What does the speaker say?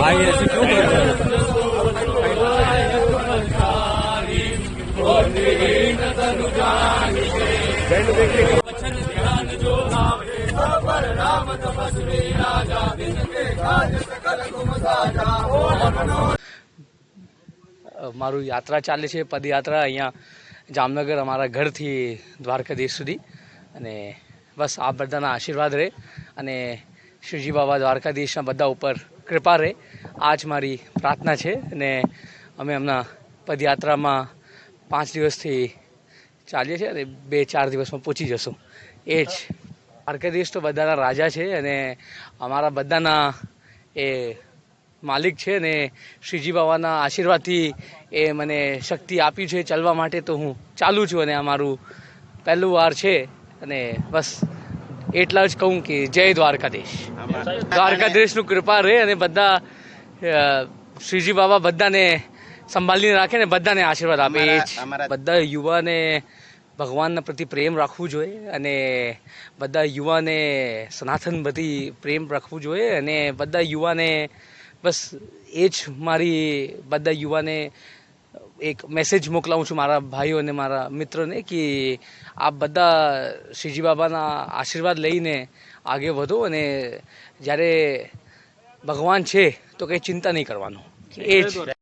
भाई ऐसे क्यों कर रहे हैं? મારું યાત્રા ચાલે છે, પદયાત્રા અહીંયા જામનગર અમારા ઘરથી દ્વારકાધીશ સુધી. અને બસ આ બધાના આશીર્વાદ રહે અને શિવજી બાબા દ્વારકાધીશના બધા ઉપર કૃપા રહે. આ જ મારી પ્રાર્થના છે. અને અમે હમણાં પદયાત્રામાં 5 દિવસથી ચાલીએ છીએ અને 2-4 દિવસમાં પહોંચી જશું. એ જ દ્વારકાધીશ તો બધાના રાજા છે અને અમારા બધાના એ માલિક છે. ને શ્રીજી બાબાના આશીર્વાદથી એ મને શક્તિ આપી છે ચાલવા માટે, તો હું ચાલું છું. અને આ મારું પહેલું વાર છે અને બસ એટલા જ કહું કે જય દ્વારકાધીશ. દ્વારકાધીશનું કૃપા રહે અને બધા શ્રીજી બાબા બધાને સંભાળીને રાખે ને બધાને આશીર્વાદ આપે. એ જ બધા યુવાને ભગવાનના પ્રતિ પ્રેમ રાખવું જોઈએ અને બધા યુવાને સનાતન પ્રતિ પ્રેમ રાખવું જોઈએ. અને બધા યુવાને બસ એ જ મારી બધા યુવાને એક મેસેજ મોકલાવું છું, મારા ભાઈઓ અને મારા મિત્રોને, કે આપ બધા શ્રીજી બાબાના આશીર્વાદ લઈને આગે વધો. અને જ્યારે ભગવાન છે તો કંઈ ચિંતા નહીં કરવાનું. એ જ